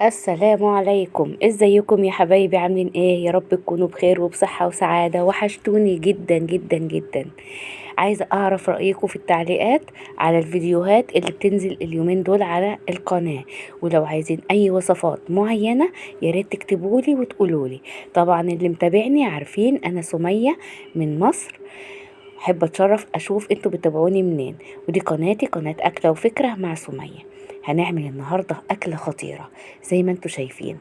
السلام عليكم، ازيكم يا حبايبي؟ عاملين ايه؟ يا رب تكونوا بخير وبصحة وسعادة. وحشتوني جدا جدا جدا. عايزة اعرف رأيكم في التعليقات على الفيديوهات اللي بتنزل اليومين دول على القناة. ولو عايزين اي وصفات معينة ياريت تكتبولي وتقولولي. طبعا اللي متابعني عارفين انا سمية من مصر. احب اتشرف اشوف انتوا بتتابعوني منين. ودي قناتي، قناة اكلة وفكرة مع سمية. هنعمل النهاردة أكلة خطيرة زي ما انتوا شايفين،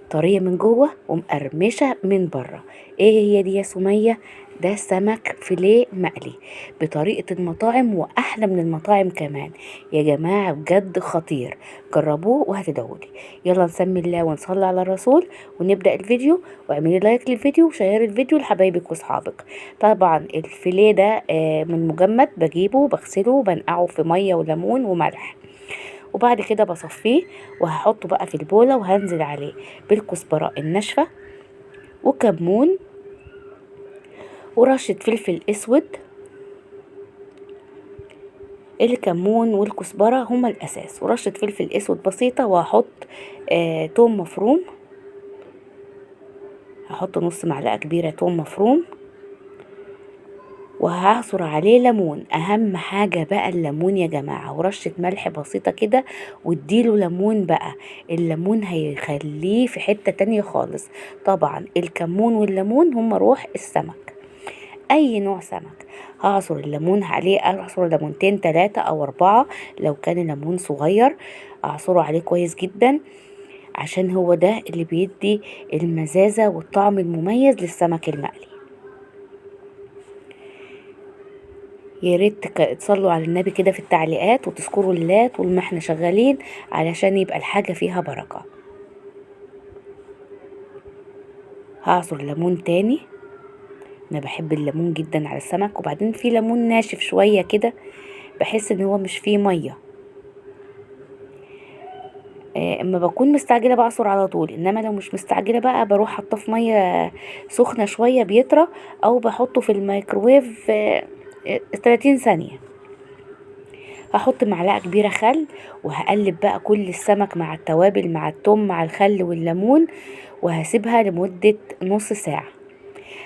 طرية من جوه ومقرمشة من بره. ايه هي دي يا سمية؟ ده سمك فيليه مقلي بطريقة المطاعم وأحلى من المطاعم كمان. يا جماعة بجد خطير، جربوه وهتدعولي. يلا نسمي الله ونصلي على الرسول ونبدأ الفيديو. واعملي لايك للفيديو وشير الفيديو لحبايبك واصحابك. طبعا الفيليه ده من مجمد، بجيبه بغسله بنقعه في مية وليمون وملح، وبعد كده بصفيه وهحطه بقى في البولة وهنزل عليه بالكزبرة الناشفة وكمون ورشة فلفل اسود. الكمون والكزبرة هما الاساس، ورشة فلفل اسود بسيطة، وهحط توم مفروم. هحط نص معلقة كبيرة توم مفروم، وهعصر عليه ليمون. اهم حاجة بقى الليمون يا جماعة، ورشة ملح بسيطة كده، واديله ليمون بقى. الليمون هيخليه في حتة تانية خالص. طبعا الكمون والليمون هما روح السمك، اي نوع سمك. هعصر الليمون عليه، اعصر ليمونتين 3 أو 4 لو كان الليمون صغير. اعصره عليه كويس جدا عشان هو ده اللي بيدي المزازة والطعم المميز للسمك المقلي. يا ريت تصلوا على النبي كده في التعليقات وتذكروا الله طول ما احنا شغالين علشان يبقى الحاجة فيها بركة. هعصر ليمون تاني، انا بحب الليمون جدا على السمك، وبعدين في ليمون ناشف شوية كده بحس ان هو مش فيه مية. اما بكون مستعجلة بعصر على طول، انما لو مش مستعجلة بقى بروح حاطاه في مية سخنة شوية بيطرى، او بحطه في الميكروويف 30 ثانية. هحط معلقة كبيرة خل، وهقلب بقى كل السمك مع التوابل مع التوم مع الخل والليمون، وهسيبها لمدة نص ساعة.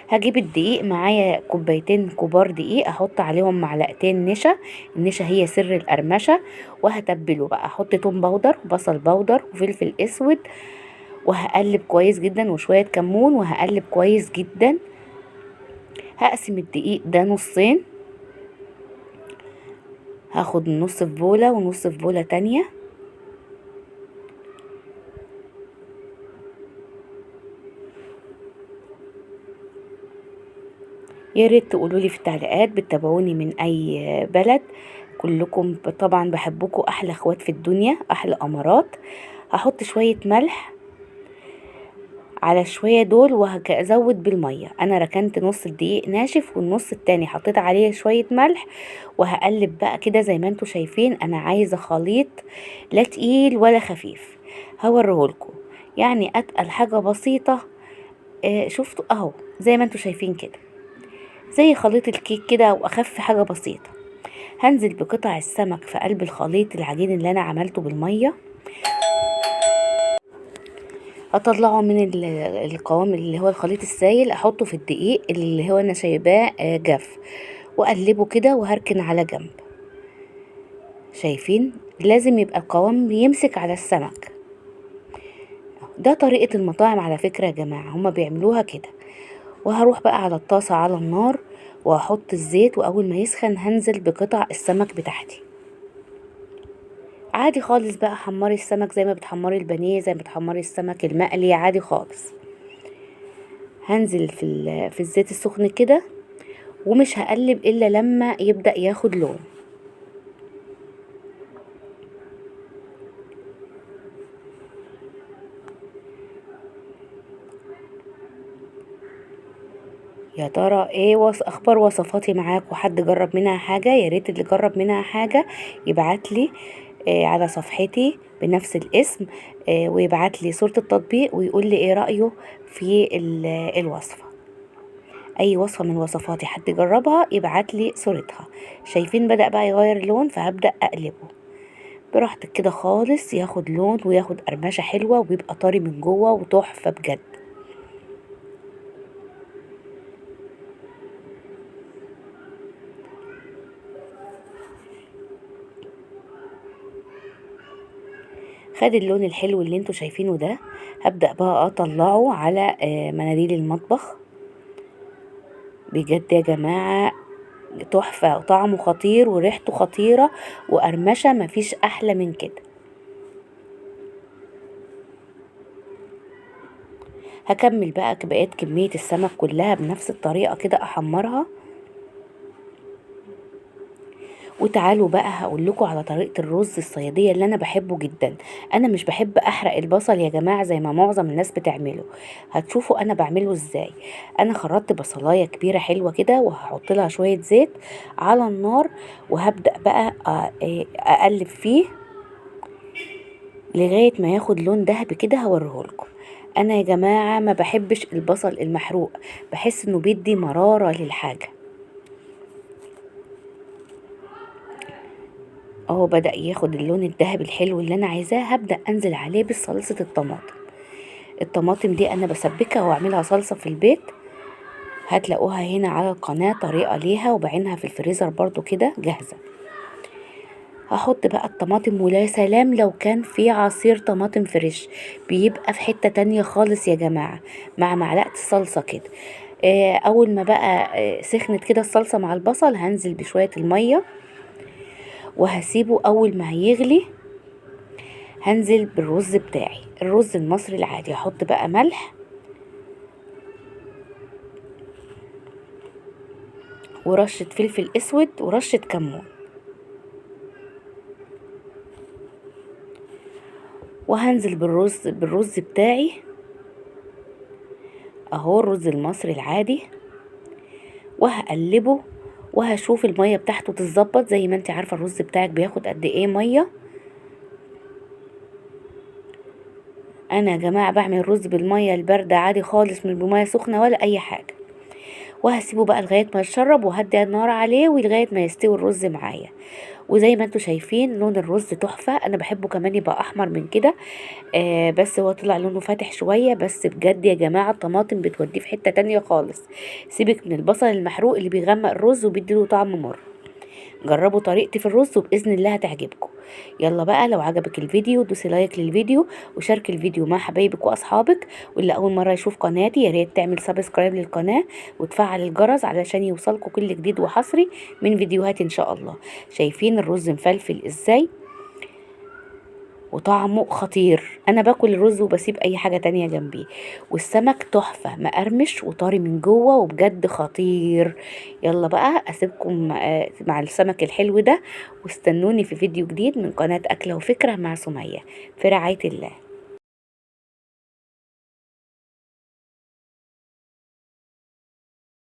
هجيب الدقيق معايا، كوبايتين كبار دقيق، احط عليهم معلقتين نشا. النشا هي سر القرمشة. وهتبله بقى، احط توم باودر وبصل باودر وفلفل اسود، وهقلب كويس جدا، وشوية كمون، وهقلب كويس جدا. هقسم الدقيق ده نصين، هاخد نص في بولة ونص في بولة تانية. يا ريت تقولولي في التعليقات بتتابعوني من اي بلد. كلكم طبعا بحبكم، احلى اخوات في الدنيا، احلى امارات. هحط شوية ملح على شوية دول، وهزود بالمية. انا ركنت نص الدقيق ناشف، والنص التاني حطيت عليه شوية ملح، وهقلب بقى كده زي ما انتوا شايفين. انا عايزة خليط لا تقيل ولا خفيف، هوريهولكوا. يعني اتقل حاجة بسيطة. شفتوا اهو زي ما انتوا شايفين كده، زي خليط الكيك كده، واخف حاجة بسيطة. هنزل بقطع السمك في قلب الخليط العجين اللي انا عملته بالمية. اطلعه من القوام اللي هو الخليط السائل، احطه في الدقيق اللي هو انا سايباه جاف، واقلبه كده وهركن على جنب. شايفين؟ لازم يبقى القوام بيمسك على السمك. ده طريقة المطاعم على فكرة يا جماعة، هما بيعملوها كده. وهروح بقى على الطاسة على النار، وهحط الزيت، واول ما يسخن هنزل بقطع السمك بتاعتي. عادي خالص بقى، حمري السمك زي ما بتحمري البانيه، زي ما بتحمري السمك المقلي، عادي خالص. هنزل في الزيت السخن كده، ومش هقلب الا لما يبدأ ياخد لون. يا ترى ايه اخبار وصفاتي معاكم؟ حد جرب منها حاجة؟ يا ريت اللي جرب منها حاجة يبعتلي على صفحتي بنفس الاسم، ويبعتلي صورة التطبيق ويقول لي ايه رأيه في الوصفة. اي وصفة من وصفاتي حد جربها يبعتلي صورتها. شايفين بدأ بقى يغير لون، فهبدأ اقلبه. براحتك كده خالص، ياخد لون وياخد قرمشة حلوة وبيبقى طري من جوه وتحفة بجد. خد اللون الحلو اللي انتوا شايفينه ده، هبدأ بقى اطلعه على مناديل المطبخ. بجد يا جماعة تحفة، وطعمه خطير وريحته خطيرة وقرمشة، مفيش احلى من كده. هكمل بقى بقيت كمية السمك كلها بنفس الطريقة كده احمرها. وتعالوا بقى هقول لكم على طريقة الرز الصيادية اللي انا بحبه جدا. انا مش بحب احرق البصل يا جماعة زي ما معظم الناس بتعمله. هتشوفوا انا بعمله ازاي. انا خرطت بصلاية كبيرة حلوة كده وهحط لها شوية زيت على النار، وهبدأ بقى اقلب فيه لغاية ما ياخد لون دهبي كده. هوريهولكم. انا يا جماعة ما بحبش البصل المحروق، بحس انه بيدي مرارة للحاجة. اهو بدأ ياخد اللون الذهبي الحلو اللي انا عايزاه. هبدأ انزل عليه بصلصة الطماطم. الطماطم دي انا بسبكها واعملها صلصة في البيت. هتلاقوها هنا على القناة طريقة ليها، وبعينها في الفريزر برضو كده جاهزة. هحط بقى الطماطم، ولا سلام لو كان في عصير طماطم فريش، بيبقى في حتة تانية خالص يا جماعة، مع معلقة الصلصة كده. اول ما بقى سخنت كده الصلصة مع البصل، هنزل بشوية المية وهسيبه. اول ما هيغلي هنزل بالرز بتاعي، الرز المصري العادي. هحط بقى ملح ورشة فلفل اسود ورشة كمون، وهنزل بالرز بتاعي اهو، الرز المصري العادي، وهقلبه. وهشوف المية بتاعته تتظبط. زي ما انت عارفة الرز بتاعك بياخد قد ايه مية. انا يا جماعة بعمل الرز بالمية الباردة عادي خالص، مش بمية سخنة ولا اي حاجة. وهسيبه بقى لغاية ما يتشرب، وهدي النار عليه ولغاية ما يستوي الرز معايا. وزي ما انتوا شايفين لون الرز تحفة. انا بحبه كمان يبقى احمر من كده. بس هو طلع لونه فاتح شوية. بس بجد يا جماعة الطماطم بتوديه في حتة تانية خالص. سيبك من البصل المحروق اللي بيغمق الرز وبيديله طعم مر. جربوا طريقتي في الرز وبإذن الله هتعجبكم. يلا بقى، لو عجبك الفيديو دوسي لايك للفيديو، وشارك الفيديو مع حبايبك واصحابك. واللي اول مره يشوف قناتي يا ريت تعمل سبسكرايب للقناه وتفعل الجرس علشان يوصلكوا كل جديد وحصري من فيديوهاتي ان شاء الله. شايفين الرز مفلفل ازاي وطعمه خطير. انا باكل الرز وبسيب اي حاجة تانية جنبيه. والسمك تحفة، مقرمش وطري من جوه وبجد خطير. يلا بقى اسيبكم مع السمك الحلو ده، واستنوني في فيديو جديد من قناة اكلة وفكرة مع سمية، في رعاية الله.